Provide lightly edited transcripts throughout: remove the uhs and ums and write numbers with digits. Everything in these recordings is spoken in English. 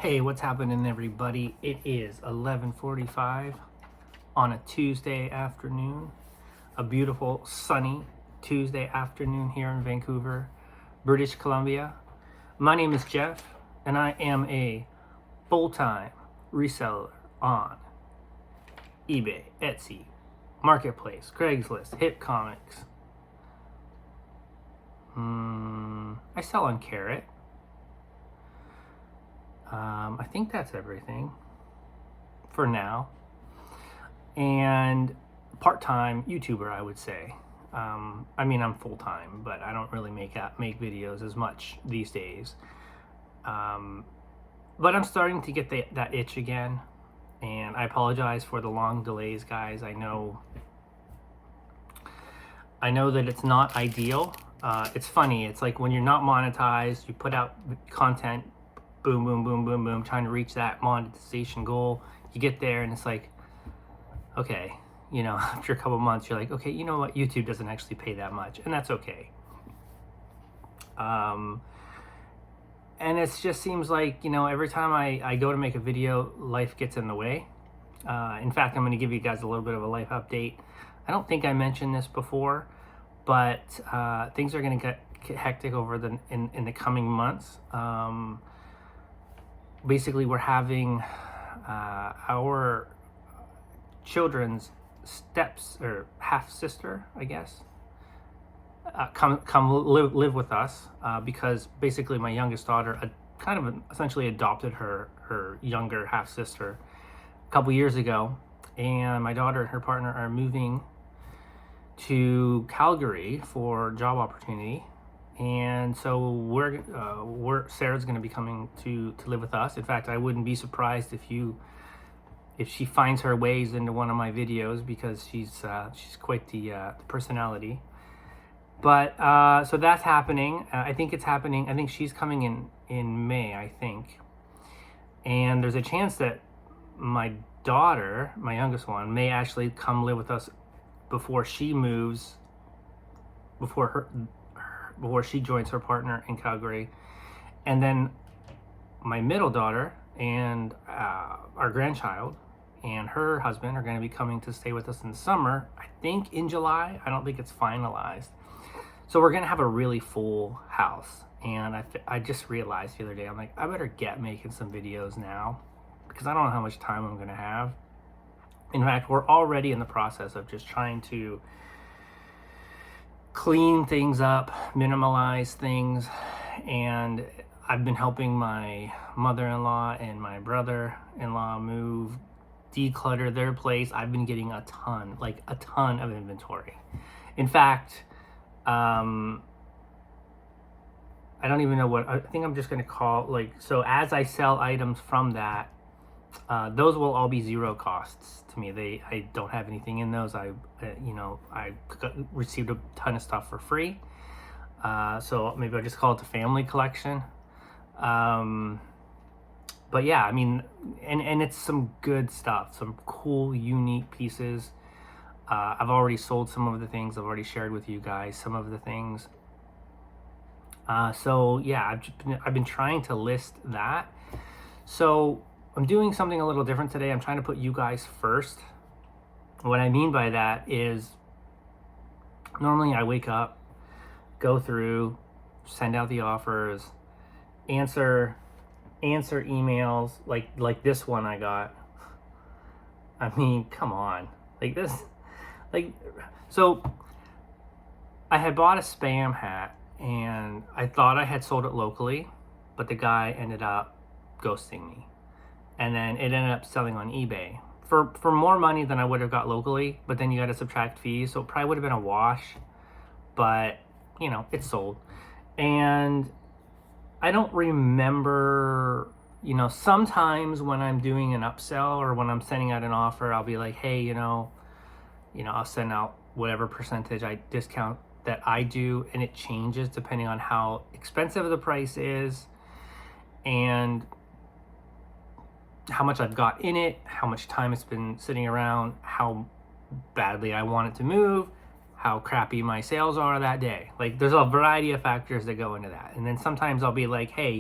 Hey, what's happening, everybody? It is 11:45 on a Tuesday afternoon, a beautiful sunny Tuesday afternoon here in Vancouver, British Columbia. My name is Jeff, and I am a full-time reseller on eBay, Etsy, Marketplace, Craigslist, Hit Comics. I sell on Carrot. I think that's everything for now. And part-time YouTuber, I would say. I mean, I'm full-time, but I don't really make videos as much these days. But I'm starting to get that itch again, and I apologize for the long delays, guys. I know that it's not ideal. It's funny. It's like when you're not monetized, you put out content, boom, boom, boom, boom, boom, trying to reach that monetization goal. You get there and it's like, okay, after a couple months, you're like, okay, you know what? YouTube doesn't actually pay that much, and that's okay. And it just seems like, every time I go to make a video, life gets in the way. In fact, I'm going to give you guys a little bit of a life update. I don't think I mentioned this before, but things are going to get hectic over in the coming months. Basically, we're having our children's steps or half sister, I guess, come live with us because basically my youngest daughter essentially adopted her younger half sister a couple years ago, and my daughter and her partner are moving to Calgary for job opportunity. And so Sarah's going to be coming to live with us. In fact, I wouldn't be surprised if she finds her ways into one of my videos, because she's quite the personality. But so that's happening. I think it's happening. I think she's coming in May, I think. And there's a chance that my daughter, my youngest one, may actually come live with us before she moves, before she joins her partner in Calgary. And then my middle daughter and our grandchild and her husband are going to be coming to stay with us in the summer, I think in July. I don't think it's finalized. So we're going to have a really full house. And I just realized the other day, I'm like, I better get making some videos now, because I don't know how much time I'm going to have. In fact, we're already in the process of just trying to clean things up, minimalize things, and I've been helping my mother-in-law and my brother-in-law move, declutter their place. I've been getting a ton of inventory. In fact, I don't even know what, I think I'm just going to call, so as I sell items from that, those will all be zero costs to me. I don't have anything in those. I received a ton of stuff for free. So maybe I'll just call it the family collection. But yeah, I mean, and it's some good stuff, some cool, unique pieces. I've already sold some of the things. I've already shared with you guys some of the things. So yeah, I've been trying to list that. So I'm doing something a little different today. I'm trying to put you guys first. What I mean by that is, normally I wake up, go through, send out the offers, answer emails like this one I got. I mean, come on. So I had bought a spam hat, and I thought I had sold it locally, but the guy ended up ghosting me. And then it ended up selling on eBay for more money than I would have got locally, but then you got to subtract fees, so it probably would have been a wash, but it sold. And I don't remember, sometimes when I'm doing an upsell or when I'm sending out an offer, I'll be like, hey, I'll send out whatever percentage I discount that I do, and it changes depending on how expensive the price is and how much I've got in it, how much time it's been sitting around, how badly I want it to move, how crappy my sales are that day. There's a variety of factors that go into that. And then sometimes I'll be like, hey,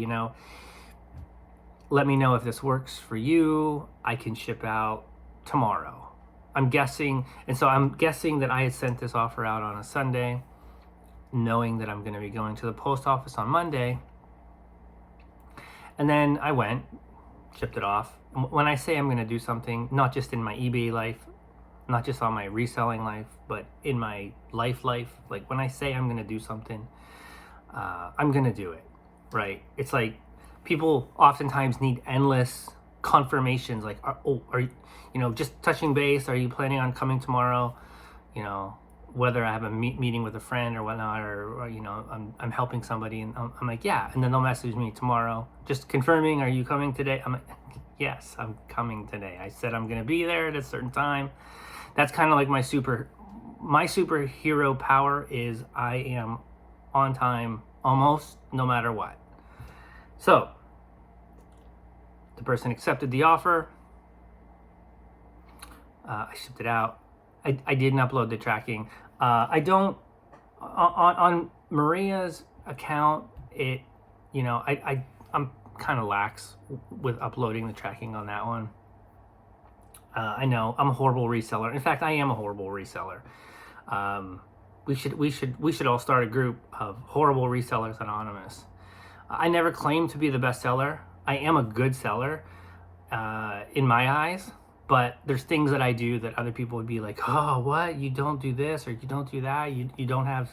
let me know if this works for you. I can ship out tomorrow. I'm guessing, and so I'm guessing that I had sent this offer out on a Sunday, knowing that I'm going to be going to the post office on Monday. And then I went, shipped it off. When I say I'm going to do something, not just in my eBay life, not just on my reselling life, but in my life, like when I say I'm going to do something, I'm going to do it, right? It's like people oftentimes need endless confirmations, like, are you, just touching base, are you planning on coming tomorrow? Whether I have a meeting with a friend or whatnot, or I'm helping somebody, and I'm like, yeah. And then they'll message me tomorrow, just confirming, are you coming today? I'm like, yes, I'm coming today. I said I'm going to be there at a certain time. That's kind of like my superhero power is I am on time almost no matter what. So the person accepted the offer. I shipped it out. I didn't upload the tracking. I don't on Maria's account. I'm kind of lax with uploading the tracking on that one. I know I'm a horrible reseller. In fact, I am a horrible reseller. We should all start a group of horrible resellers anonymous. I never claimed to be the best seller. I am a good seller in my eyes, but there's things that I do that other people would be like, oh, what? You don't do this or you don't do that. You don't have,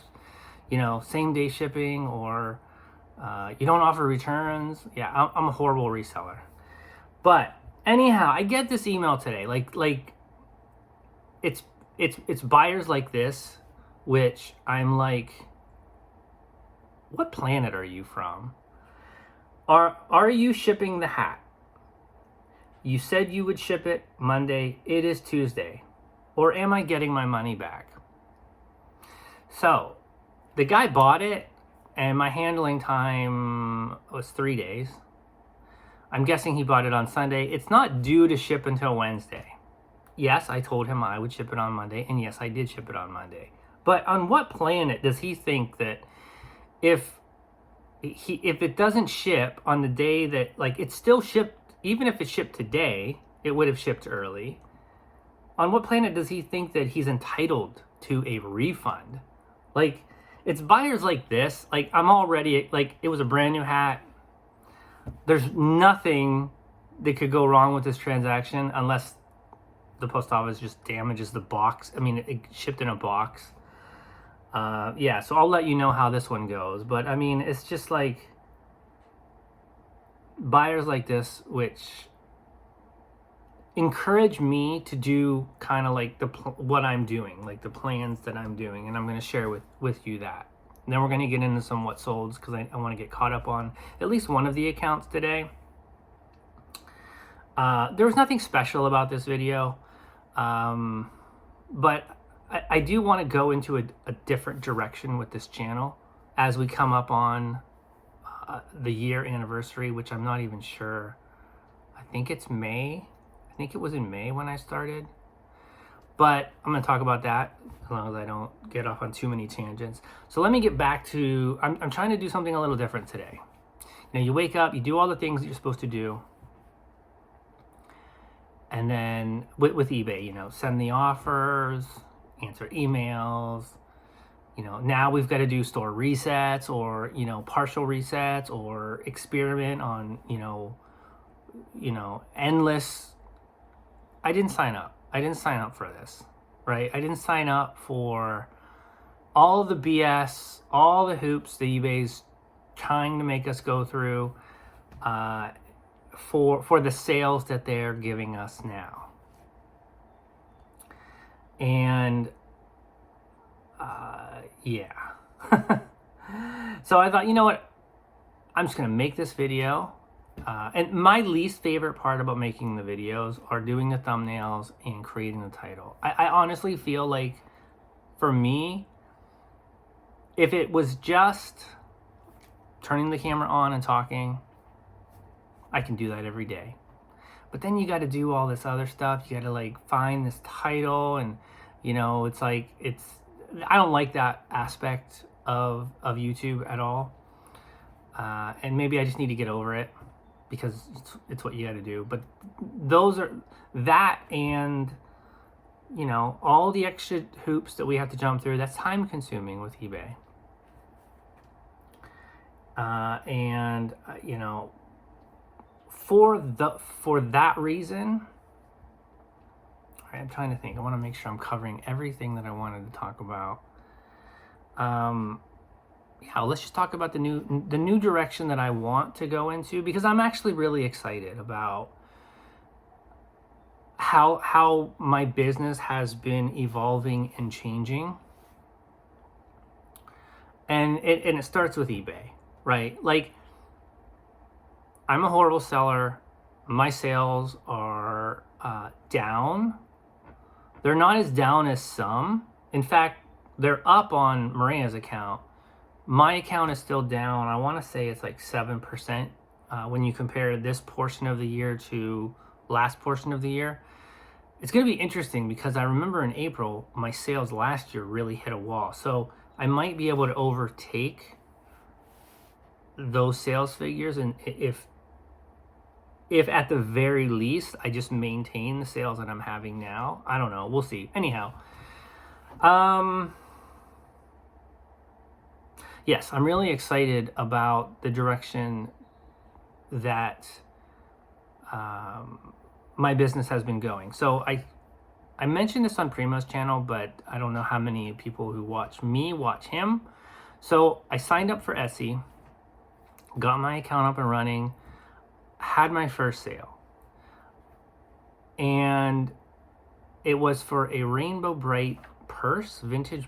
same day shipping, or you don't offer returns. Yeah, I'm a horrible reseller. But anyhow, I get this email today. Like it's buyers like this, which I'm like, what planet are you from? Are you shipping the hat? You said you would ship it Monday. It is Tuesday. Or am I getting my money back? So the guy bought it, and my handling time was 3 days. I'm guessing he bought it on Sunday. It's not due to ship until Wednesday. Yes, I told him I would ship it on Monday, and yes, I did ship it on Monday. But on what planet does he think that if it doesn't ship on the day that, like, it's still shipped, even if it shipped today, it would have shipped early. On what planet does he think that he's entitled to a refund? Like, it's buyers like this. Like, I'm already, like, it was a brand new hat. There's nothing that could go wrong with this transaction unless the post office just damages the box. I mean, it shipped in a box. Yeah, so I'll let you know how this one goes. But, I mean, it's just like buyers like this, which encourage me to do kind of like what I'm doing, like the plans that I'm doing. And I'm going to share with you that. And then we're going to get into some what solds, because I want to get caught up on at least one of the accounts today. There was nothing special about this video, but I do want to go into a different direction with this channel as we come up on the year anniversary, which I'm not even sure. I think it's May. I think it was in May when I started. But I'm going to talk about that as long as I don't get off on too many tangents. So let me get back to, I'm trying to do something a little different today. You wake up, you do all the things that you're supposed to do. And then with eBay, send the offers, answer emails. Now we've got to do store resets, or, partial resets, or experiment on, endless. I didn't sign up. I didn't sign up for this, right? I didn't sign up for all the BS, all the hoops that eBay's trying to make us go through for the sales that they're giving us now. And yeah. So I thought, you know what? I'm just going to make this video. And my least favorite part about making the videos are doing the thumbnails and creating the title. I honestly feel like, for me, if it was just turning the camera on and talking, I can do that every day. But then you got to do all this other stuff. You got to, like, find this title, and, it's like, I don't like that aspect of YouTube at all. And maybe I just need to get over it. because it's what you got to do. But those are that, and all the extra hoops that we have to jump through, that's time consuming with eBay. And for that reason, I'm trying to think. I want to make sure I'm covering everything that I wanted to talk about. Let's just talk about the new direction that I want to go into, because I'm actually really excited about how my business has been evolving and changing. And it starts with eBay, right? Like, I'm a horrible seller. My sales are down. They're not as down as some. In fact, they're up on Maria's account. My account is still down. I want to say it's like 7% when you compare this portion of the year to last portion of the year. It's going to be interesting because I remember in April, my sales last year really hit a wall. So I might be able to overtake those sales figures. And if at the very least, I just maintain the sales that I'm having now, I don't know. We'll see. Anyhow, yes, I'm really excited about the direction that my business has been going. So I mentioned this on Primo's channel, but I don't know how many people who watch me watch him. So I signed up for Etsy, got my account up and running, had my first sale. And it was for a Rainbow Bright purse, vintage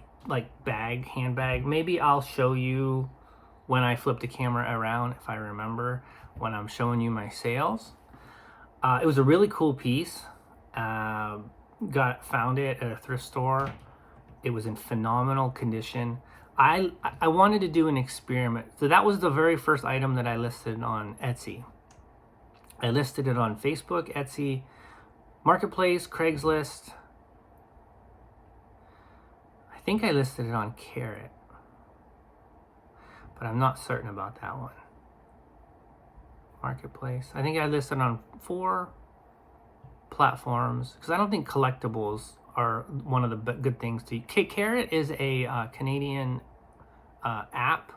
bag, handbag. Maybe I'll show you when I flip the camera around, if I remember, when I'm showing you my sales. It was a really cool piece. Found it at a thrift store. It was in phenomenal condition. I wanted to do an experiment. So that was the very first item that I listed on Etsy. I listed it on Facebook, Etsy, Marketplace, Craigslist. I think I listed it on Carrot, but I'm not certain about that one. Marketplace. I think I listed on 4 platforms because I don't think collectibles are one of the good things to. Carrot is a Canadian app,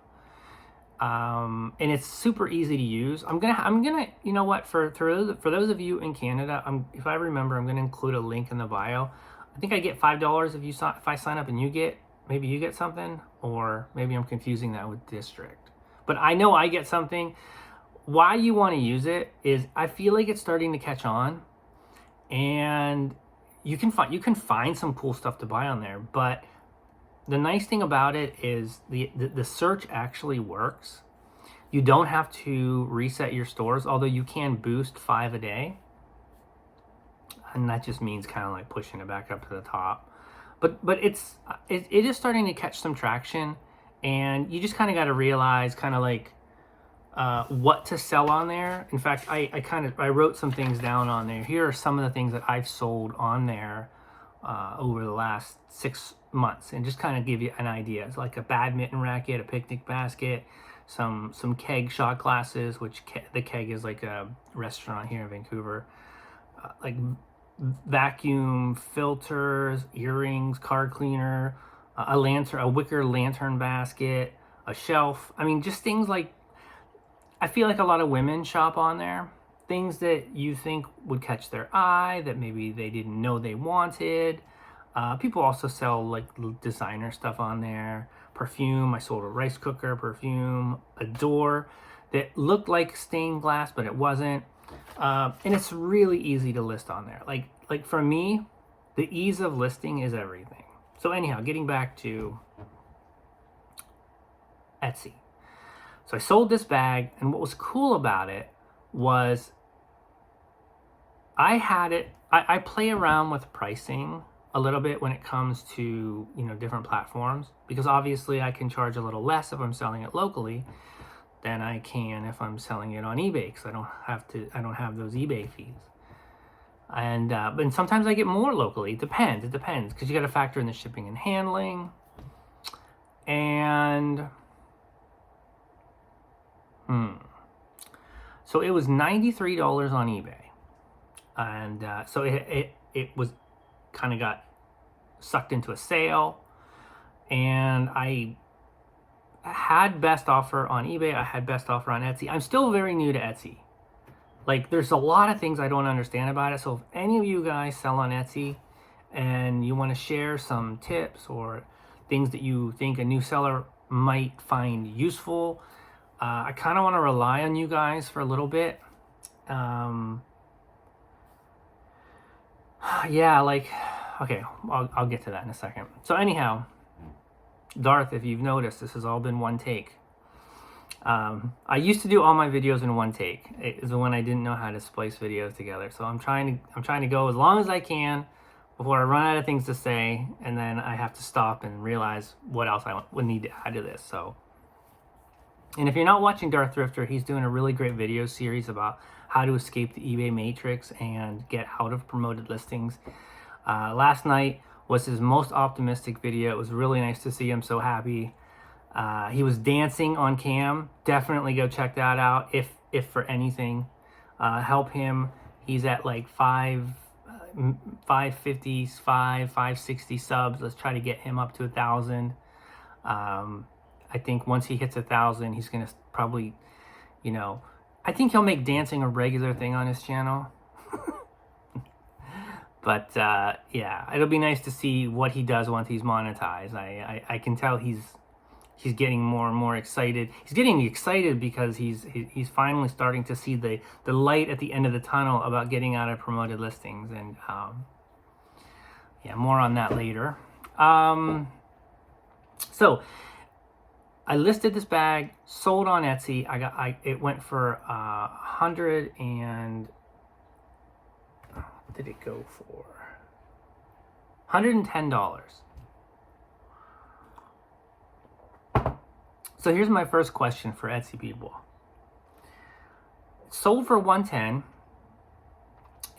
and it's super easy to use. I'm gonna you know what, for those of you in Canada, if I remember, I'm gonna include a link in the bio. I think I get $5 if I sign up, and you get something, or maybe I'm confusing that with District. But I know I get something. Why you want to use it is I feel like it's starting to catch on, and you can find some cool stuff to buy on there. But the nice thing about it is the search actually works. You don't have to reset your stores, although you can boost 5 a day. And that just means kind of like pushing it back up to the top. But it is starting to catch some traction, and you just kind of got to realize kind of like what to sell on there. In fact, I wrote some things down on there. Here are some of the things that I've sold on there over the last 6 months, and just kind of give you an idea. It's like a badminton racket, a picnic basket, some keg shot glasses, which the keg is like a restaurant here in Vancouver, like vacuum filters, earrings, car cleaner, a wicker lantern basket, a shelf. I mean, just things like, I feel like a lot of women shop on there. Things that you think would catch their eye, that maybe they didn't know they wanted. People also sell like designer stuff on there. Perfume. I sold a rice cooker perfume, a door that looked like stained glass, but it wasn't. And it's really easy to list on there. Like for me, the ease of listing is everything. So anyhow, getting back to Etsy. So I sold this bag, and what was cool about it was I play around with pricing a little bit when it comes to, different platforms, because obviously I can charge a little less if I'm selling it locally than I can if I'm selling it on eBay, because I don't have those eBay fees. And but sometimes I get more locally. It depends because you got to factor in the shipping and handling. And So it was $93 on eBay. And so it was kind of got sucked into a sale. And I had best offer on eBay. I had best offer on Etsy. I'm still very new to Etsy. Like, there's a lot of things I don't understand about it. So if any of you guys sell on Etsy and you want to share some tips or things that you think a new seller might find useful, I kind of want to rely on you guys for a little bit. Yeah, like, okay, I'll get to that in a second. So anyhow, Darth, if you've noticed, this has all been one take. I used to do all my videos in one take. It is when I didn't know how to splice videos together. So I'm trying to go as long as I can before I run out of things to say, and then I have to stop and realize what else I would need to add to this. So, and if you're not watching Darth Thrifter, he's doing a really great video series about how to escape the eBay matrix and get out of promoted listings. Last night was his most optimistic video. It was really nice to see him so happy. He was dancing on cam. Definitely go check that out if for anything. Help him. He's at like 550, 560 subs. Let's try to get him up to 1,000. I think once he hits 1,000, he's gonna probably, I think he'll make dancing a regular thing on his channel. But yeah, it'll be nice to see what he does once he's monetized. I can tell he's getting more and more excited. He's getting excited because he's finally starting to see the light at the end of the tunnel about getting out of promoted listings. And yeah, more on that later. So I listed this bag, sold on Etsy. It went for $100 and what did it go for? $110. So here's my first question for Etsy people. It sold for $110,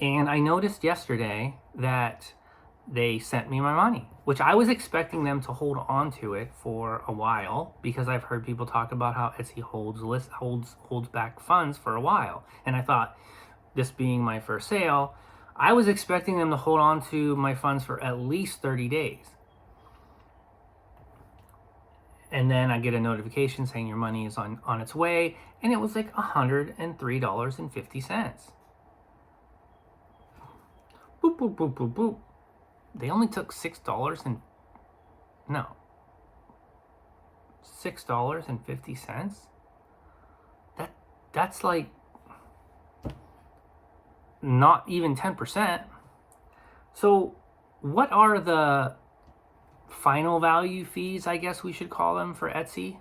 and I noticed yesterday that they sent me my money, which I was expecting them to hold on to it for a while, because I've heard people talk about how Etsy holds back funds for a while. And I thought, this being my first sale, I was expecting them to hold on to my funds for at least 30 days. And then I get a notification saying your money is on its way, and it was like $103.50. Boop, boop, boop, boop, boop. They only took $6.50. That's like not even 10%. So what are the final value fees, I guess we should call them, for Etsy?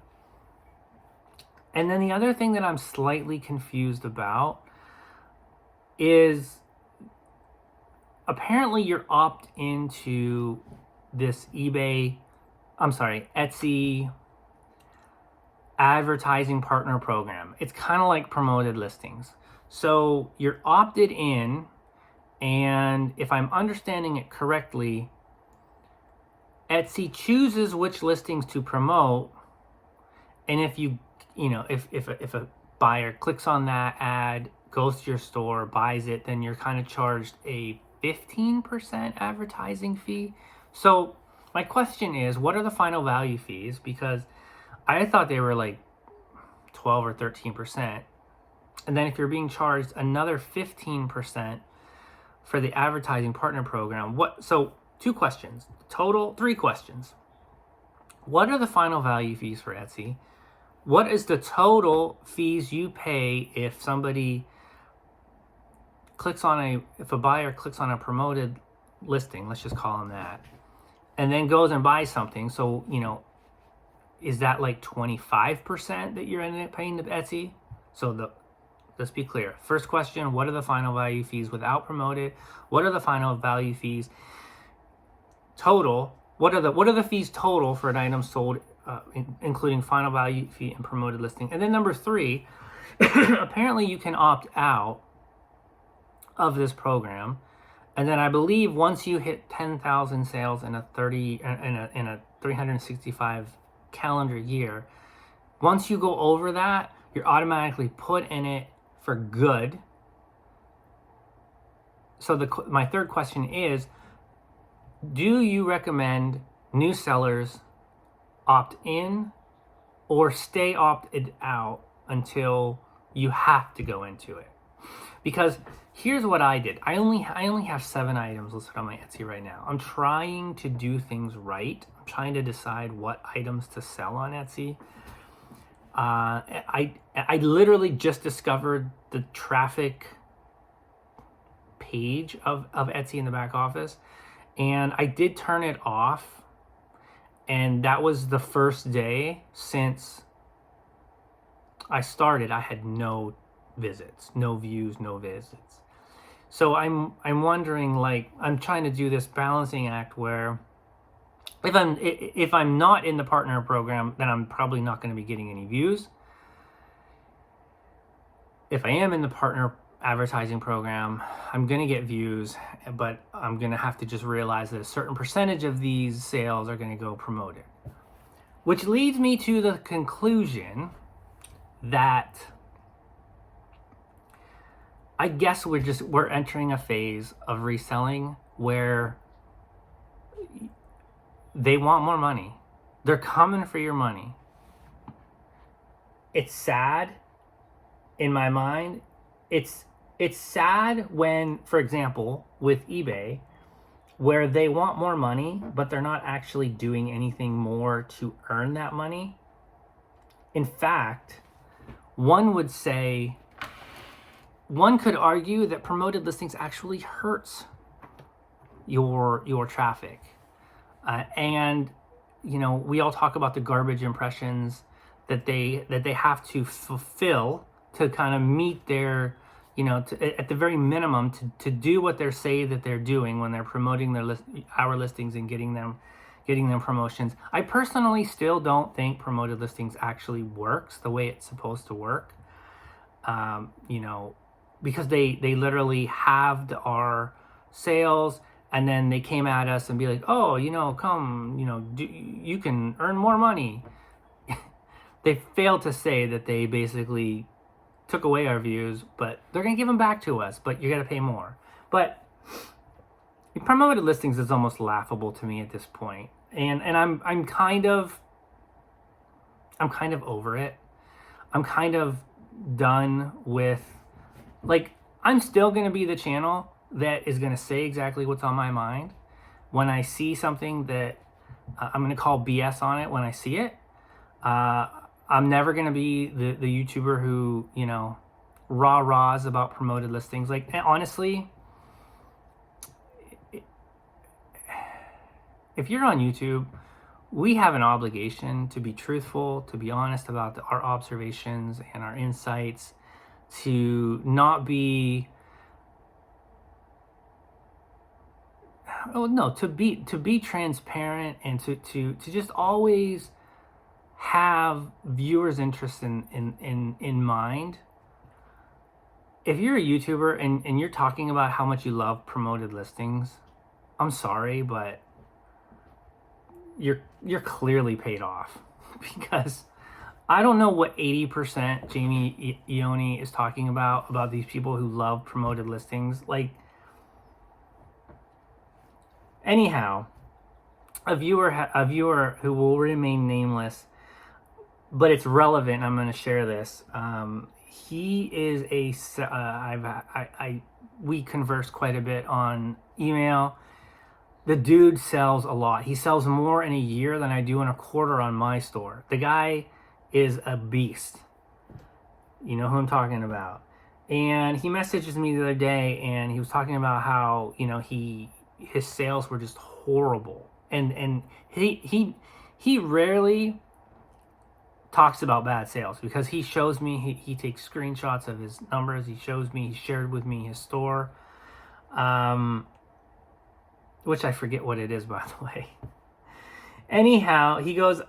And then the other thing that I'm slightly confused about is apparently you're opt into this Etsy advertising partner program. It's kind of like promoted listings. So you're opted in, and if I'm understanding it correctly, Etsy chooses which listings to promote, and if if a buyer clicks on that ad, goes to your store, buys it, then you're kind of charged a 15% advertising fee. So my question is, what are the final value fees? Because I thought they were like 12 or 13%. And then if you're being charged another 15% for the advertising partner program, so 2 questions, total 3 questions. What are the final value fees for Etsy? What is the total fees you pay if somebody if a buyer clicks on a promoted listing, let's just call them that, and then goes and buys something? So, is that like 25% that you're ending up paying to Etsy? So let's be clear. First question, what are the final value fees without promoted? What are the final value fees total? What are the fees total for an item sold, including final value fee and promoted listing? And then number 3, apparently you can opt out of this program, and then I believe once you hit 10,000 sales in a 365 calendar year, once you go over that, you're automatically put in it for good. So my third question is, do you recommend new sellers opt in or stay opted out until you have to go into it? Because here's what I did. I only have 7 items listed on my Etsy right now. I'm trying to do things right. I'm trying to decide what items to sell on Etsy. I literally just discovered the traffic page of Etsy in the back office, and I did turn it off, and that was the first day since I started. I had no visits, no views, no visits. So I'm wondering, like, I'm trying to do this balancing act where if I'm not in the partner program, then I'm probably not going to be getting any views. If I am in the partner advertising program, I'm going to get views, but I'm going to have to just realize that a certain percentage of these sales are going to go promoted. Which leads me to the conclusion that I guess we're entering a phase of reselling where they want more money. They're coming for your money. It's sad in my mind. It's sad when, for example, with eBay, where they want more money, but they're not actually doing anything more to earn that money. In fact, one could argue that promoted listings actually hurts your traffic. And, you know, we all talk about the garbage impressions that they have to fulfill to kind of meet their, you know, at the very minimum to do what they say that they're doing when they're promoting our listings and getting them promotions. I personally still don't think promoted listings actually works the way it's supposed to work. You know, because they literally halved our sales, and then they came at us and be like, oh, you know, come, you know, you can earn more money. They failed to say that they basically took away our views, but they're going to give them back to us, but you got to pay more. But promoted listings is almost laughable to me at this point. And I'm kind of over it. I'm kind of done with, like, I'm still going to be the channel that is going to say exactly what's on my mind. When I see something that I'm going to call BS on it when I see it. I'm never going to be the YouTuber who, you know, rah-rahs about promoted listings. Like, honestly, if you're on YouTube, we have an obligation to be truthful, to be honest about our observations and our insights, to not be, to be transparent, and to just always have viewers' interest in mind. If you're a YouTuber and you're talking about how much you love promoted listings, I'm sorry, but you're clearly paid off, because I don't know what 80% Jamie Ione is talking about these people who love promoted listings. Like, anyhow, a viewer who will remain nameless, but it's relevant, I'm going to share this. He is we converse quite a bit on email. The dude sells a lot. He sells more in a year than I do in a quarter on my store. The guy is a beast. You know who I'm talking about. And he messages me the other day, and he was talking about how, you know, his sales were just horrible. And he rarely talks about bad sales, because he shows me, he takes screenshots of his numbers. He shared with me his store, which I forget what it is, by the way. Anyhow, he goes,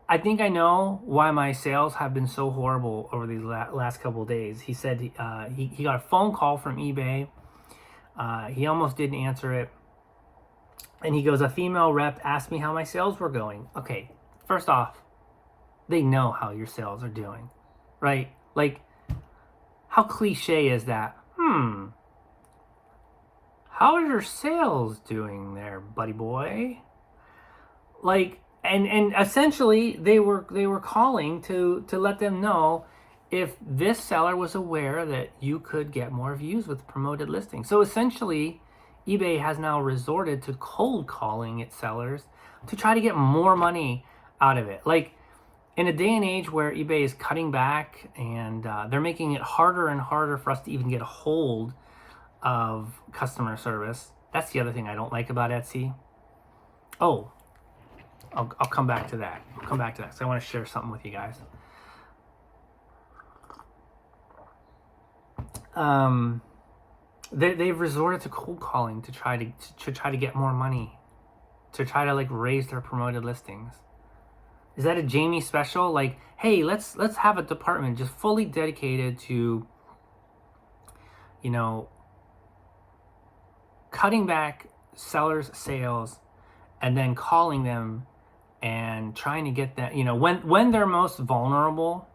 I think I know why my sales have been so horrible over these last couple of days. He said he got a phone call from eBay. He almost didn't answer it. And he goes, a female rep asked me how my sales were going. Okay, first off, they know how your sales are doing, right? Like, how cliche is that? How are your sales doing there, buddy boy? Like, and essentially they were calling to let them know if this seller was aware that you could get more views with promoted listings. So essentially, eBay has now resorted to cold calling its sellers to try to get more money out of it. Like, in a day and age where eBay is cutting back and they're making it harder and harder for us to even get a hold of customer service. That's the other thing I don't like about Etsy. Oh, I'll come back to that. I'll come back to that because I want to share something with you guys. They've resorted to cold calling to try to get more money, to try to like raise their promoted listings. Is that a Jamie special? Like, hey, let's have a department just fully dedicated to, you know, cutting back sellers' sales and then calling them and trying to get them, you know, when they're most vulnerable,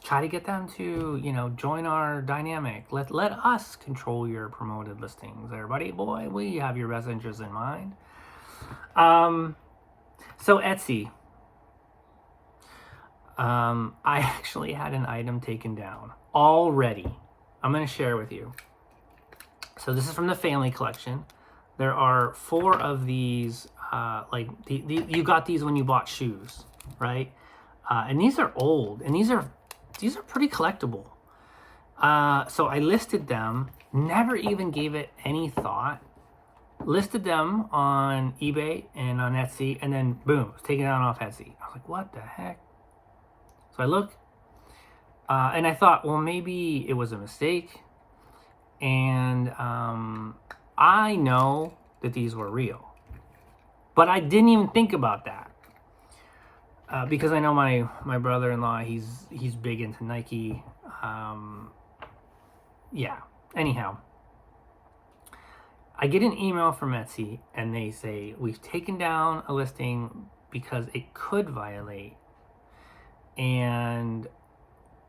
try to get them to, you know, join our dynamic. Let us control your promoted listings, everybody. Boy, we have your best interests in mind. So Etsy. I actually had an item taken down already. I'm going to share with you. So this is from the family collection. There are 4 of these, you got these when you bought shoes, right? And these are old, and these are pretty collectible. So I listed them, never even gave it any thought. Listed them on eBay and on Etsy, and then boom, it was taken down off Etsy. I was like, what the heck? So I look, and I thought, well, maybe it was a mistake. And I know that these were real, but I didn't even think about that because I know my brother-in-law, he's big into Nike. Yeah. Anyhow, I get an email from Etsy, and they say we've taken down a listing because it could violate, and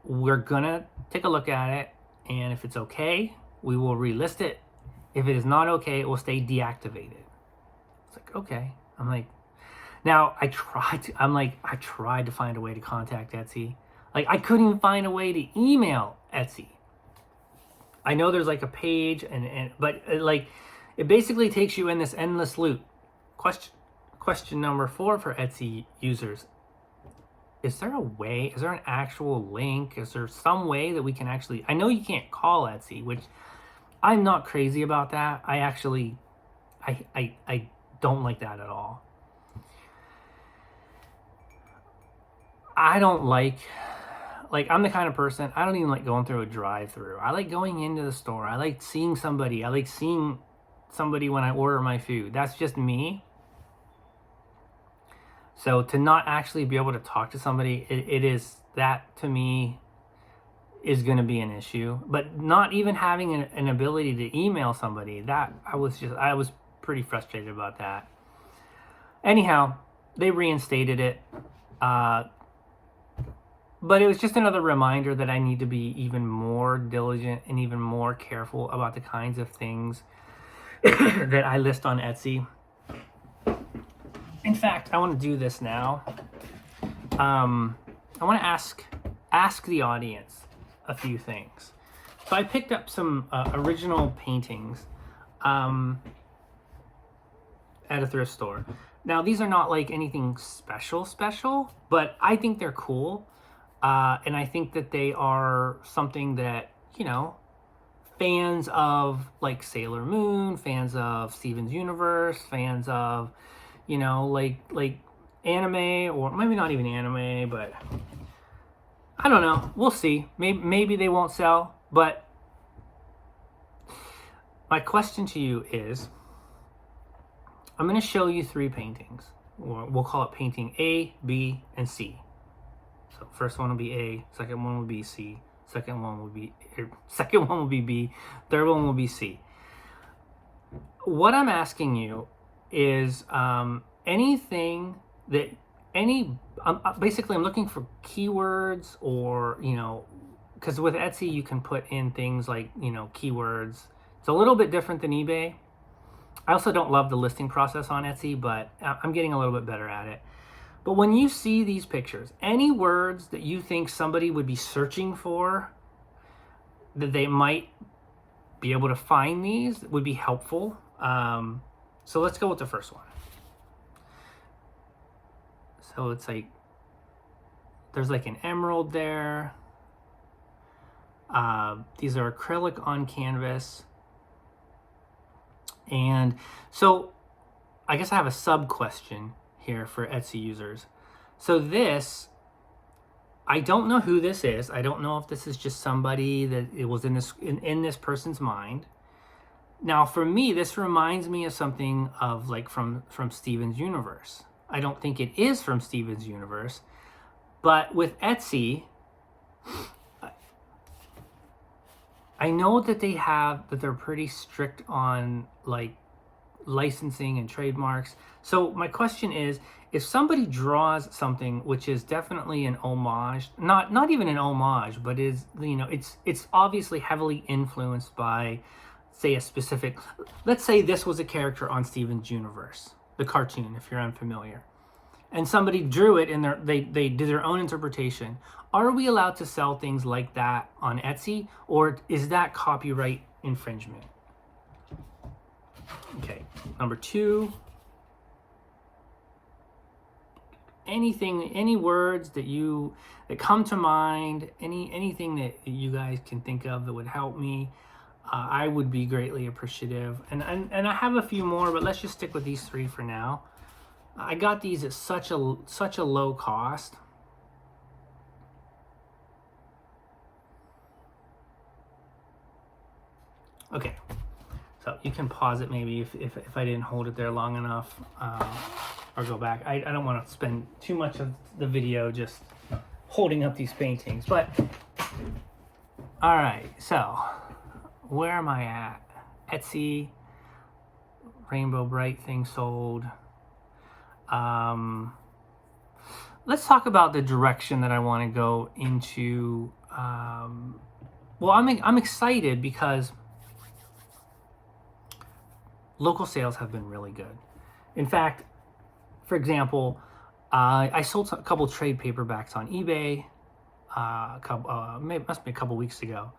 we're gonna take a look at it, and if it's okay, we will relist it. If it is not okay, it will stay deactivated. It's like, okay. I'm like, now I tried to find a way to contact Etsy. Like, I couldn't even find a way to email Etsy. I know there's like a page, but it basically takes you in this endless loop. Question number 4 for Etsy users. Is there a way? Is there an actual link? Is there some way that we can actually... I know you can't call Etsy, which I'm not crazy about that. I actually... I don't like that at all. I don't like... I'm the kind of person, I don't even like going through a drive-through. I like going into the store. I like seeing somebody. I like seeing somebody when I order my food. That's just me. So to not actually be able to talk to somebody, it is, that to me is going to be an issue. But not even having an ability to email somebody, that I was pretty frustrated about that. Anyhow, they reinstated it. But it was just another reminder that I need to be even more diligent and even more careful about the kinds of things that I list on Etsy. In fact, I want to do this now. I want to ask the audience a few things. So I picked up some original paintings at a thrift store. Now, these are not like anything special, but I think they're cool. And I think that they are something that, you know, fans of like Sailor Moon, fans of Steven's Universe, fans of, you know, like anime, or maybe not even anime, but I don't know. We'll see. Maybe they won't sell. But my question to you is, I'm going to show you 3 paintings. We'll call it painting A, B, and C. So first one will be A, second one will be C, second one will be B, third one will be C. What I'm asking you is anything that basically I'm looking for keywords or, you know, because with Etsy, you can put in things like, keywords. It's a little bit different than eBay. I also don't love the listing process on Etsy, but I'm getting a little bit better at it. But when you see these pictures, any words that you think somebody would be searching for, that they might be able to find these, would be helpful. So let's go with the first one. So it's like, there's like an emerald there. These are acrylic on canvas. And so I guess I have a sub question here for Etsy users. So this, I don't know who this is. I don't know if this is just somebody that it was in this person's mind. Now for me, this reminds me of something of like from Steven's Universe. I don't think it is from Steven's Universe, but with Etsy, I know that they're pretty strict on like licensing and trademarks. So my question is, if somebody draws something which is definitely an homage, not even an homage, but is, it's obviously heavily influenced by, say, a specific, let's say this was a character on Steven's Universe, the cartoon, if you're unfamiliar, and somebody drew it and they did their own interpretation. Are we allowed to sell things like that on Etsy, or is that copyright infringement? Okay, number 2. Any words that come to mind, anything that you guys can think of that would help me, I would be greatly appreciative. And I have a few more, but let's just stick with these 3 for now. I got these at such a low cost. Okay, so you can pause it maybe if I didn't hold it there long enough, or go back. I don't want to spend too much of the video just holding up these paintings. But all right, so where am I at? Etsy, Rainbow Bright thing sold. Let's talk about the direction that I want to go into. Well, I'm excited because local sales have been really good. In fact, for example, I sold a couple trade paperbacks on eBay, must be a couple weeks ago.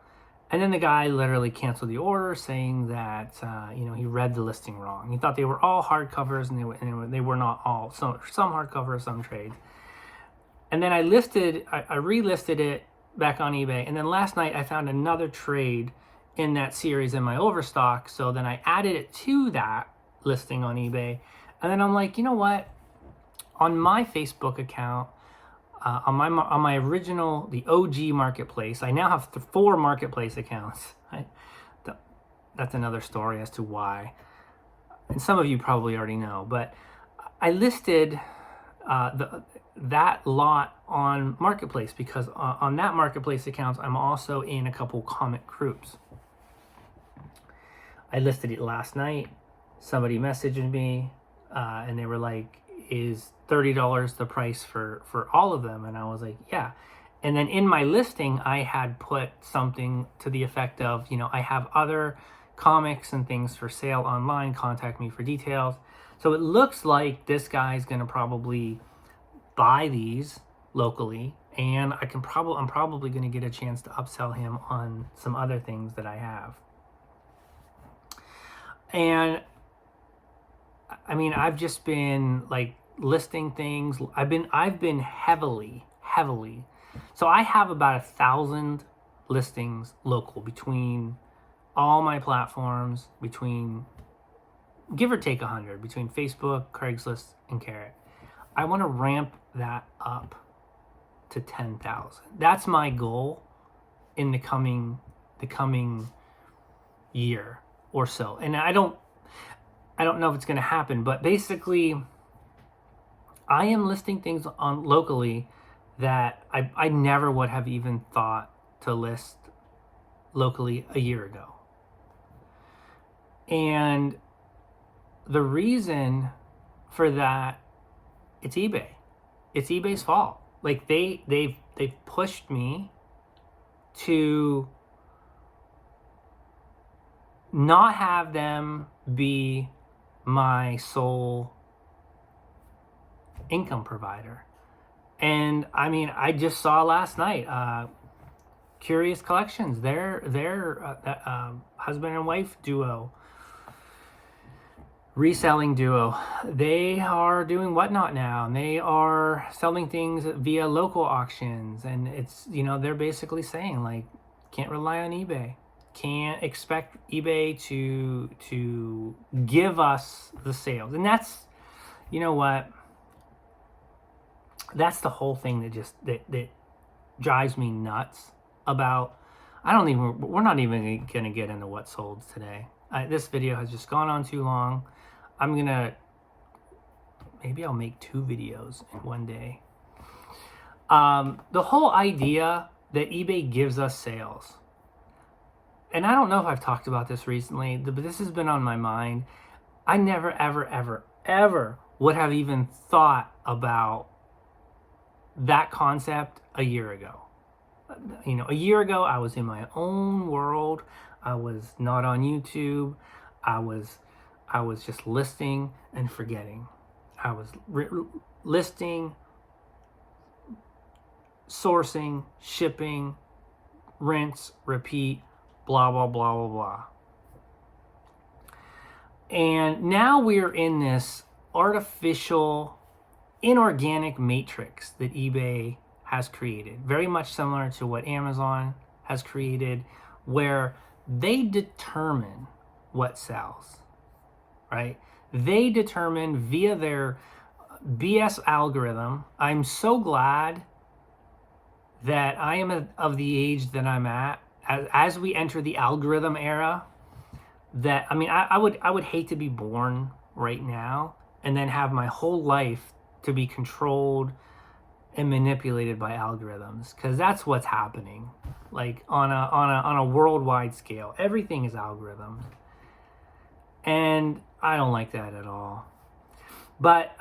And then the guy literally canceled the order, saying that he read the listing wrong. He thought they were all hardcovers, and they were not all. So some hardcovers, some trades. And then I relisted it back on eBay. And then last night I found another trade in that series in my overstock. So then I added it to that listing on eBay. And then I'm like, you know what? On my Facebook account, on my original, the OG marketplace, I now have 4 marketplace accounts. That's another story as to why. And some of you probably already know, but I listed that lot on Marketplace because on that Marketplace account, I'm also in a couple comic groups. I listed it last night. Somebody messaged me and they were like, is $30 the price for all of them? And I was like, yeah. And then in my listing, I had put something to the effect of, I have other comics and things for sale online. Contact me for details. So it looks like this guy's going to probably buy these locally, and I'm probably going to get a chance to upsell him on some other things that I have. And I mean, I've just been like listing things. I've been heavily. So I have about 1,000 listings local between all my platforms, between give or take 100, between Facebook, Craigslist, and Carrot. I want to ramp that up to 10,000. That's my goal in the coming year or so. And I don't know if it's going to happen, but basically I am listing things on locally that I never would have even thought to list locally a year ago. And the reason for that, it's eBay. It's eBay's fault. Like they've pushed me to not have them be my sole income provider. And I mean, I just saw last night, Curious Collections, their husband and wife duo, reselling duo, they are doing Whatnot now, and they are selling things via local auctions. And it's, you know, they're basically saying, like, can't rely on eBay. Can't expect eBay to give us the sales. And that's, you know what? That's the whole thing that drives me nuts about. We're not even going to get into what sold today. This video has just gone on too long. Maybe I'll make 2 videos in one day. The whole idea that eBay gives us sales. And I don't know if I've talked about this recently, but this has been on my mind. I never, ever, ever, ever would have even thought about that concept a year ago. You know, a year ago, I was in my own world. I was not on YouTube. I was just listing and forgetting. I was listing, sourcing, shipping, rinse, repeat, blah, blah, blah, blah, blah. And now we're in this artificial, inorganic matrix that eBay has created, very much similar to what Amazon has created, where they determine what sells, right? They determine via their BS algorithm. I'm so glad that I am of the age that I'm at, as we enter the algorithm era, that, I mean, I would hate to be born right now and then have my whole life to be controlled and manipulated by algorithms, because that's what's happening. Like on a worldwide scale, everything is algorithms, and I don't like that at all. But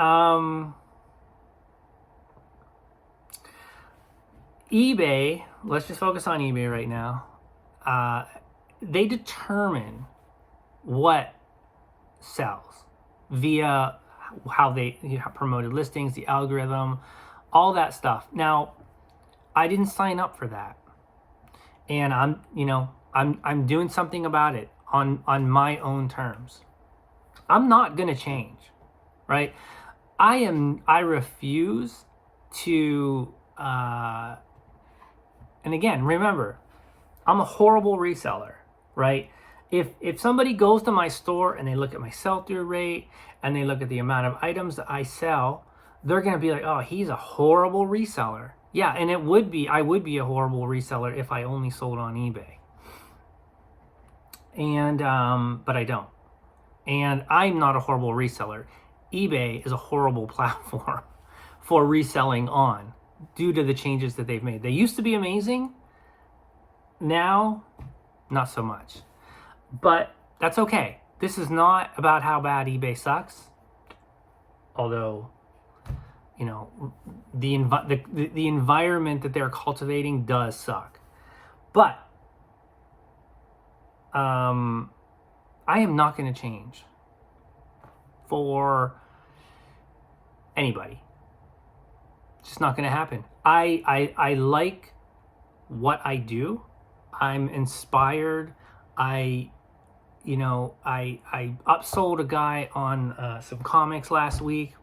eBay, let's just focus on eBay right now. They determine what sells via how they promoted listings, the algorithm, all that stuff. Now, I didn't sign up for that, and I'm doing something about it on my own terms. I'm not gonna change, right? I refuse to. And again, remember, I'm a horrible reseller, right? If somebody goes to my store and they look at my sell-through rate and they look at the amount of items that I sell, they're going to be like, oh, he's a horrible reseller. Yeah, and I would be a horrible reseller if I only sold on eBay. And but I don't. And I'm not a horrible reseller. eBay is a horrible platform for reselling on, due to the changes that they've made. They used to be amazing. Now, not so much. But that's okay. This is not about how bad eBay sucks. Although, you know, the environment that they're cultivating does suck. But I am not going to change for anybody. It's just not going to happen. I like what I do. I'm inspired. I upsold a guy on some comics last week,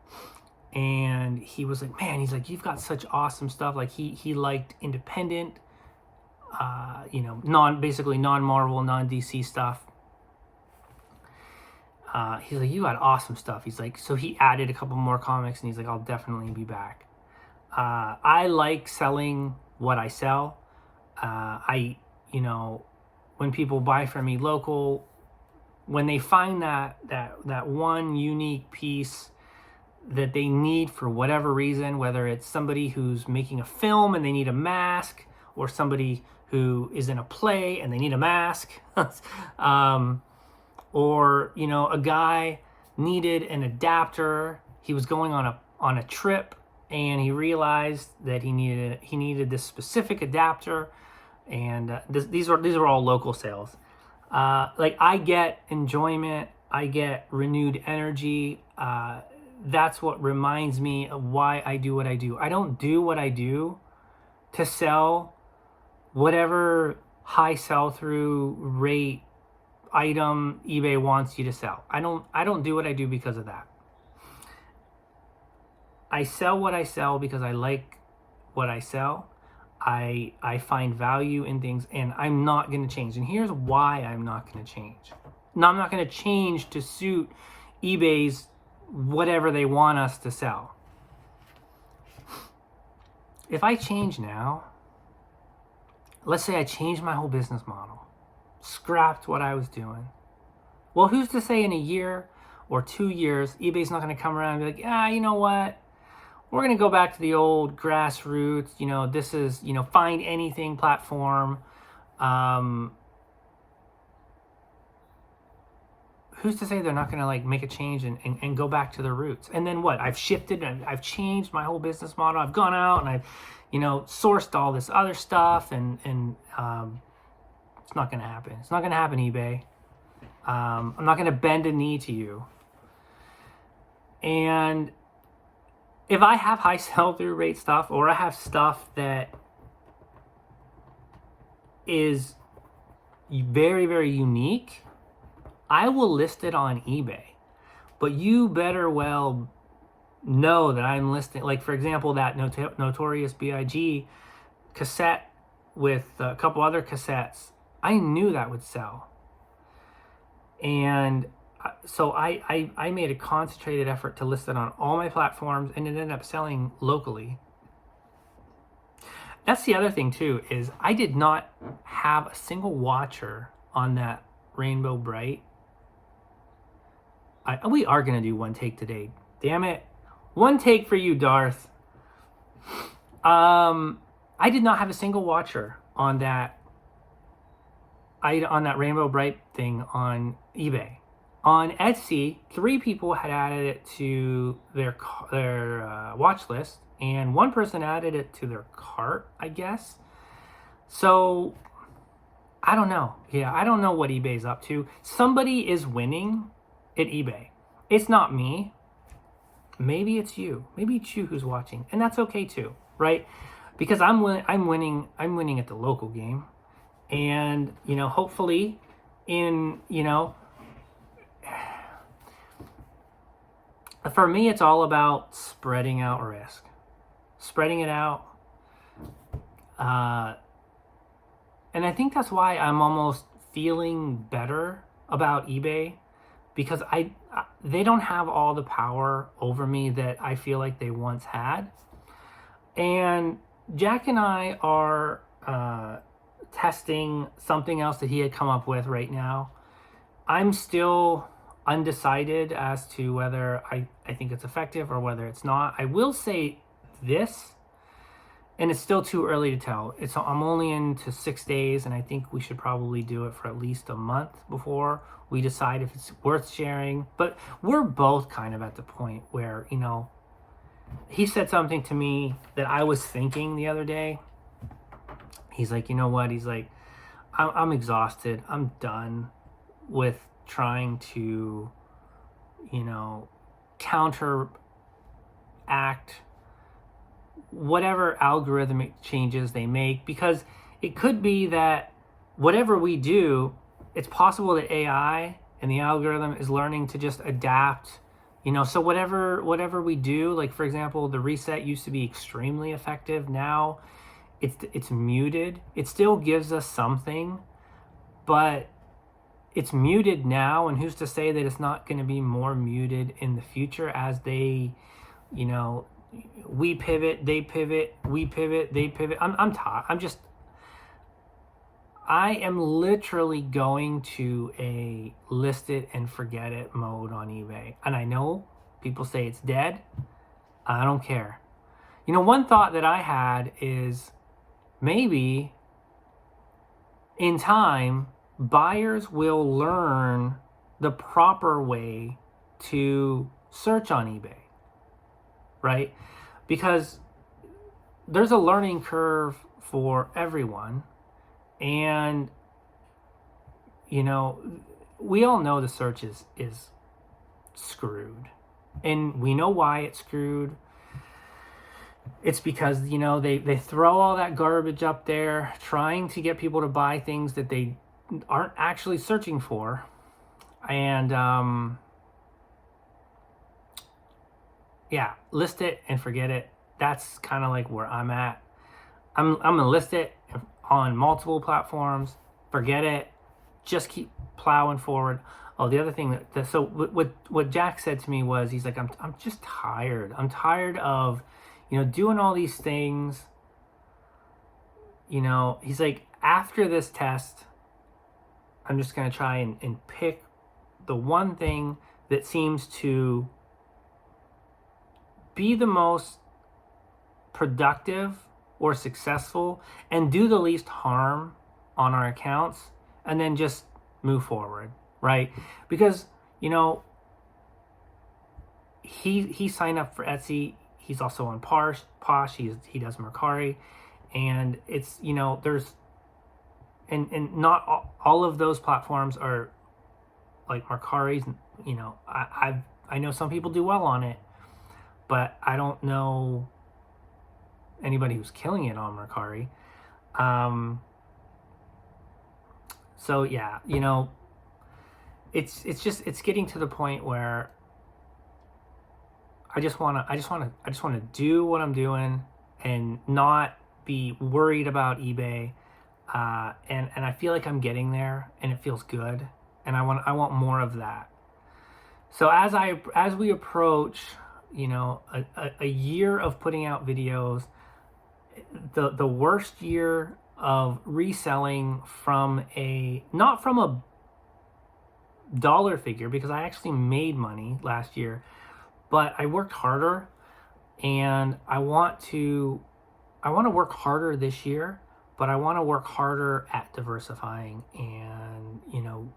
and he was like, man, he's like, you've got such awesome stuff. Like he liked independent, basically non-Marvel, non-DC stuff. He's like, you got awesome stuff. He's like, so he added a couple more comics, and he's like, I'll definitely be back. I like selling what I sell. When people buy from me local, when they find that one unique piece that they need for whatever reason, whether it's somebody who's making a film and they need a mask, or somebody who is in a play and they need a mask, or a guy needed an adapter. He was going on a trip, and he realized that he needed this specific adapter, and these are all local sales. Like I get enjoyment, I get renewed energy. That's what reminds me of why I do what I do. I don't do what I do to sell whatever high sell-through rate item eBay wants you to sell. I don't do what I do because of that. I sell what I sell because I like what I sell. I find value in things, and I'm not going to change. And here's why I'm not going to change. No, I'm not going to change to suit eBay's whatever they want us to sell. If I change now, let's say I changed my whole business model, scrapped what I was doing. Well, who's to say in a year or 2 years, eBay's not going to come around and be like, you know what? We're going to go back to the old grassroots, this is, find anything platform. Who's to say they're not going to like make a change and go back to their roots? And then what? I've shifted and I've changed my whole business model. I've gone out and I've, sourced all this other stuff and it's not going to happen. It's not going to happen, eBay. I'm not going to bend a knee to you. And if I have high sell-through rate stuff, or I have stuff that is very, very unique, I will list it on eBay. But you better well know that I'm listing, like for example, that Notorious B.I.G. cassette with a couple other cassettes. I knew that would sell. And so I made a concentrated effort to list it on all my platforms, and it ended up selling locally. That's the other thing too, is I did not have a single watcher on that Rainbow Bright. We are going to do one take today. Damn it. One take for you, Darth. I did not have a single watcher on that Rainbow Bright thing on eBay. On Etsy, 3 people had added it to their watch list, and 1 person added it to their cart, I guess. So, I don't know. Yeah, I don't know what eBay's up to. Somebody is winning at eBay. It's not me. Maybe it's you. Maybe it's you who's watching, and that's okay too, right? Because I'm winning at the local game, and hopefully, for me, it's all about spreading out risk, spreading it out. And I think that's why I'm almost feeling better about eBay, because they don't have all the power over me that I feel like they once had. And Jack and I are testing something else that he had come up with right now. I'm still undecided as to whether I think it's effective or whether it's not. I will say this, and it's still too early to tell. I'm only into 6 days, and I think we should probably do it for at least a month before we decide if it's worth sharing. But we're both kind of at the point where, he said something to me that I was thinking the other day. He's like, you know what? He's like, I'm exhausted. I'm done with trying to, counteract whatever algorithmic changes they make, because it could be that whatever we do, it's possible that AI and the algorithm is learning to just adapt, so whatever we do, like for example, the reset used to be extremely effective. Now it's muted. It still gives us something, but it's muted now, and who's to say that it's not going to be more muted in the future as they, we pivot, they pivot, we pivot, they pivot. I am literally going to a list it and forget it mode on eBay. And I know people say it's dead. I don't care. One thought that I had is maybe in time, buyers will learn the proper way to search on eBay, right? Because there's a learning curve for everyone. And, you know, we all know the search is screwed. And we know why it's screwed. It's because, you know, they throw all that garbage up there trying to get people to buy things that they aren't actually searching for. And, yeah, list it and forget it. That's kind of like where I'm at. I'm gonna list it on multiple platforms. Forget it. Just keep plowing forward. Oh, the other thing so what Jack said to me was, he's like, I'm just tired. I'm tired of, you know, doing all these things. You know, he's like, after this test, I'm just gonna try and pick the one thing that seems to be the most productive or successful and do the least harm on our accounts, and then just move forward, right? Because, you know, he signed up for Etsy. He's also on Posh. He does Mercari, and it's, you know, there's and not all of those platforms are like Mercari's. You know, I know some people do well on it, but I don't know anybody who's killing it on Mercari. So yeah, you know, it's getting to the point where I just want to do what I'm doing and not be worried about eBay. And I feel like I'm getting there, and it feels good, and I want more of that. So as we approach, you know, a year of putting out videos, the worst year of reselling from not from a dollar figure, because I actually made money last year, but I worked harder, and I want to work harder this year, but I want to work harder at diversifying and, you know,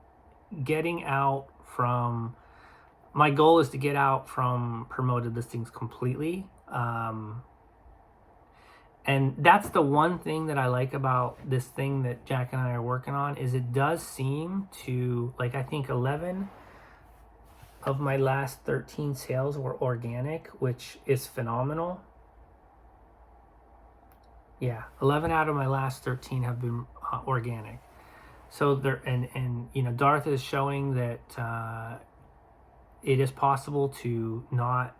getting out from, my goal is to get out from promoted listings completely. And that's the one thing that I like about this thing that Jack and I are working on, is it does seem to, like, I think 11 of my last 13 sales were organic, which is phenomenal. Yeah, 11 out of my last 13 have been organic. So there, and you know, Darth is showing that it is possible to not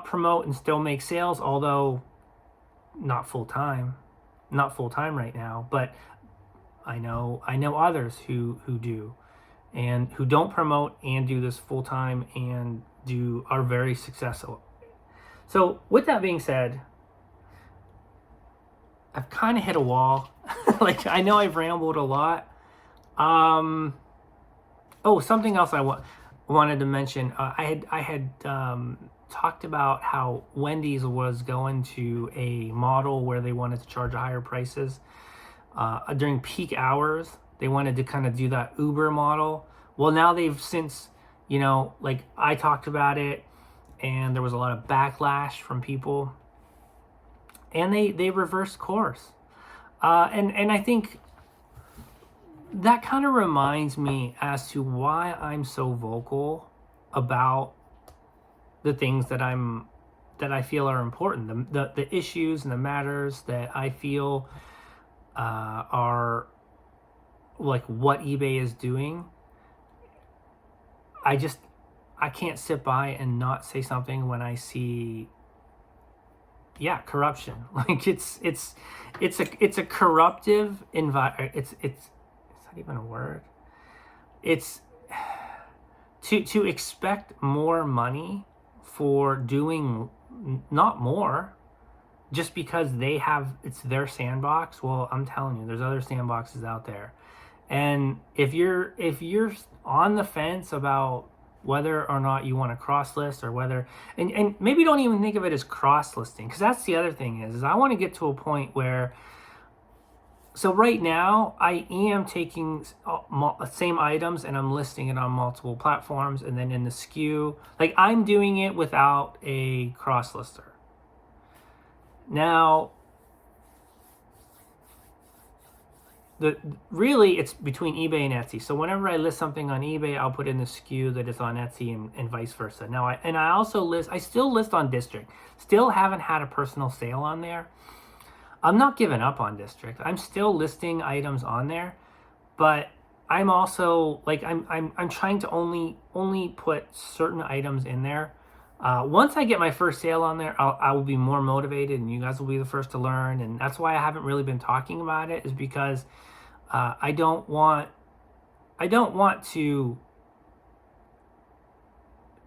promote and still make sales, although not full time right now. But I know others who do, and who don't promote and do this full time and are very successful. So with that being said, I've kind of hit a wall. Like, I know I've rambled a lot. Oh, something else I wanted to mention. I had talked about how Wendy's was going to a model where they wanted to charge higher prices during peak hours. They wanted to kind of do that Uber model. Well, now they've since, you know, like, I talked about it, and there was a lot of backlash from people, and they reversed course. And I think that kind of reminds me as to why I'm so vocal about the things that I feel are important, the issues and the matters that I feel are like what eBay is doing. I can't sit by and not say something when I see, yeah, corruption. Like, it's a corruptive environment. It's not even a word. It's to expect more money for doing not more, just because it's their sandbox. Well, I'm telling you, there's other sandboxes out there. And if you're on the fence about whether or not you want to cross list, or whether, and maybe don't even think of it as cross listing, because that's the other thing is I want to get to a point where, so right now I am taking same items and I'm listing it on multiple platforms, and then in the SKU, like, I'm doing it without a cross lister. Now, really it's between eBay and Etsy. So whenever I list something on eBay, I'll put in the SKU that is on Etsy and vice versa. Now I still list on District. Still haven't had a personal sale on there. I'm not giving up on District. I'm still listing items on there, but I'm also like I'm trying to only put certain items in there. Once I get my first sale on there, I will be more motivated, and you guys will be the first to learn. And that's why I haven't really been talking about it, is because I don't want to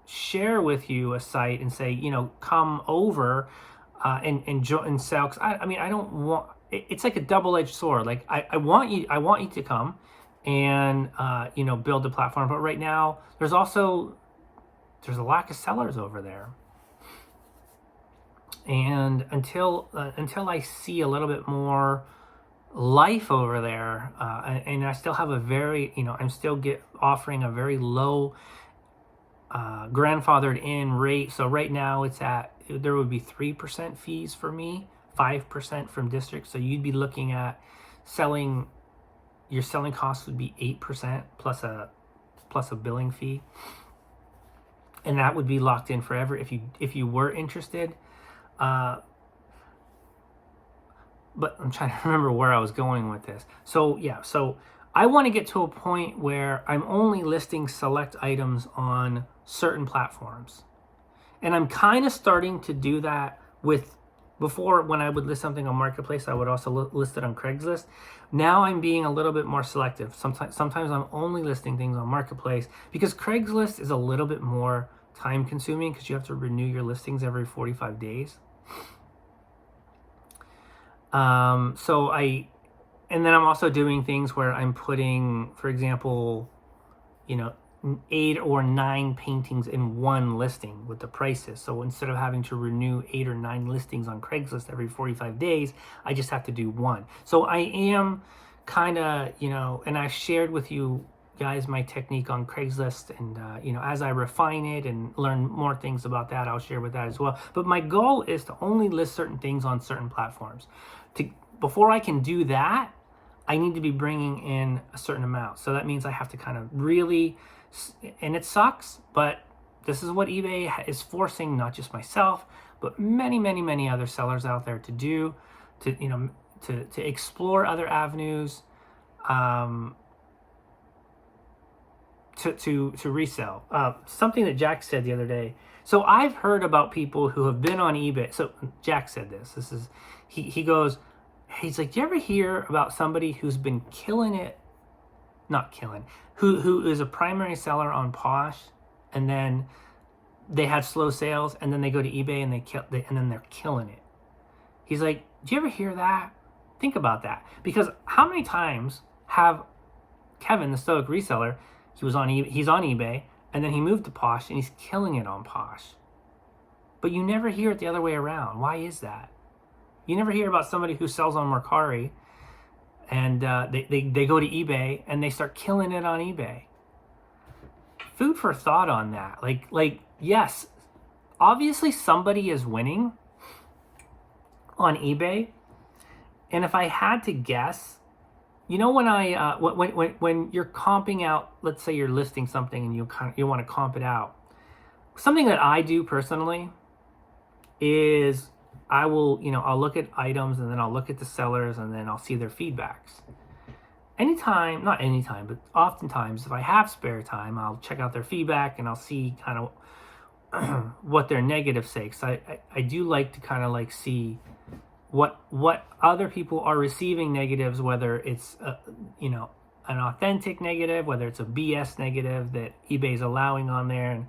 share with you a site and say, come over and sell. 'Cause I mean, I don't want. It's like a double-edged sword. Like I want you to come and build a platform. But right now, there's a lack of sellers over there. And until I see a little bit more life over there, and I still have a very, I'm still offering a very low grandfathered in rate. So right now there would be 3% fees for me, 5% from District. So you'd be looking at your selling costs would be 8% plus a billing fee. And that would be locked in forever if you were interested. But I'm trying to remember where I was going with this. So yeah, so I want to get to a point where I'm only listing select items on certain platforms. And I'm kind of starting to do that before, when I would list something on Marketplace, I would also list it on Craigslist. Now I'm being a little bit more selective. Sometimes I'm only listing things on Marketplace, because Craigslist is a little bit more time consuming, because you have to renew your listings every 45 days. And then I'm also doing things where I'm putting, for example, 8 or 9 paintings in one listing with the prices. So instead of having to renew 8 or 9 listings on Craigslist every 45 days, I just have to do one. So I am kind of, and I've shared with you guys my technique on Craigslist, and as I refine it and learn more things about that, I'll share with that as well. But my goal is to only list certain things on certain platforms. Before I can do that, I need to be bringing in a certain amount. So that means I have to kind of really, and it sucks, but this is what eBay is forcing not just myself, but many, many, many other sellers out there to do, to explore other avenues, to resell. Something that Jack said the other day. So I've heard about people who have been on eBay. So Jack said this. He goes, he's like, do you ever hear about somebody who's been killing it? Not killing. Who is a primary seller on Posh, and then they had slow sales, and then they go to eBay and and then they're killing it. He's like, do you ever hear that? Think about that. Because how many times have Kevin, the Stoic reseller, he's on eBay, and then he moved to Posh, and he's killing it on Posh. But you never hear it the other way around. Why is that? You never hear about somebody who sells on Mercari, and they go to eBay, and they start killing it on eBay. Food for thought on that. Like yes, obviously somebody is winning on eBay, and if I had to guess, when when you're comping out, let's say you're listing something and you want to comp it out. Something that I do personally is I'll look at items, and then I'll look at the sellers, and then I'll see their feedbacks. Not anytime, but oftentimes if I have spare time, I'll check out their feedback, and I'll see kind of what their negatives say. Because I do like to kind of like see what other people are receiving negatives, whether it's an authentic negative, whether it's a BS negative that eBay's allowing on there. And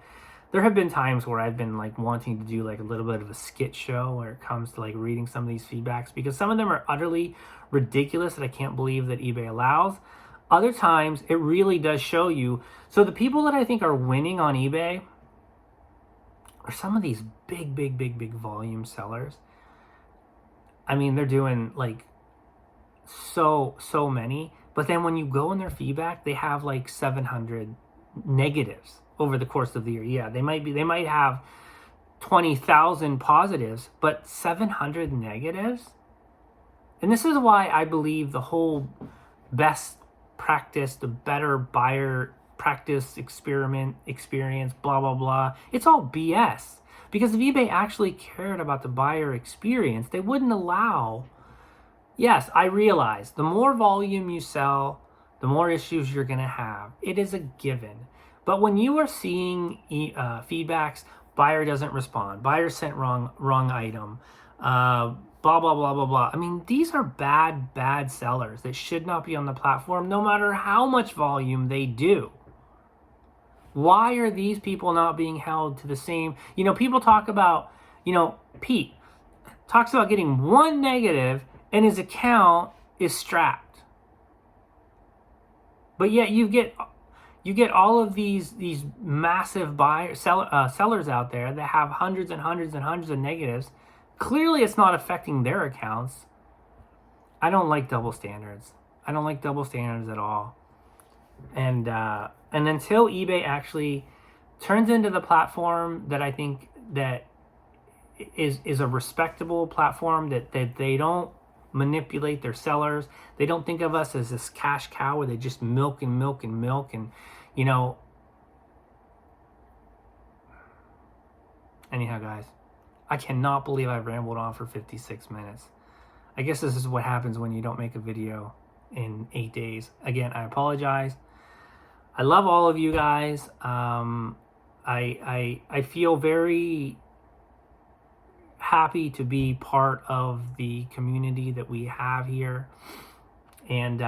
there have been times where I've been like wanting to do like a little bit of a skit show where it comes to like reading some of these feedbacks, because some of them are utterly ridiculous that I can't believe that eBay allows. Other times it really does show you. So the people that I think are winning on eBay are some of these big volume sellers. I mean, they're doing like so many, but then when you go in their feedback, they have like 700 negatives over the course of the year. Yeah, they might have 20,000 positives, but 700 negatives. And this is why I believe the whole best practice, the better buyer practice experience, blah, blah, blah. It's all BS. Because if eBay actually cared about the buyer experience, they wouldn't allow. Yes, I realize the more volume you sell, the more issues you're going to have. It is a given. But when you are seeing feedbacks, buyer doesn't respond, buyer sent wrong item, blah, blah, blah, blah, blah. I mean, these are bad sellers that should not be on the platform, no matter how much volume they do. Why are these people not being held to the same? People talk about, Pete talks about getting one negative and his account is strapped. But yet you get all of these massive sellers out there that have hundreds and hundreds and hundreds of negatives. Clearly, it's not affecting their accounts. I don't like double standards. I don't like double standards at all. And until eBay actually turns into the platform that I think that is a respectable platform, that they don't manipulate their sellers, they don't think of us as this cash cow where they just milk and milk and milk, and anyhow, guys, I cannot believe I've rambled on for 56 minutes. I guess this is what happens when you don't make a video in 8 days. Again, I apologize. I love all of you guys. I feel very happy to be part of the community that we have here. And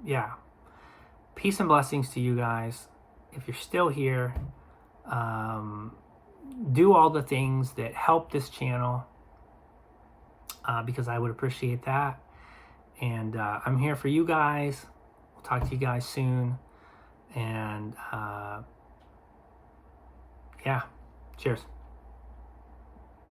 yeah, peace and blessings to you guys. If you're still here, do all the things that help this channel, because I would appreciate that. And I'm here for you guys. We'll talk to you guys soon. And yeah, cheers.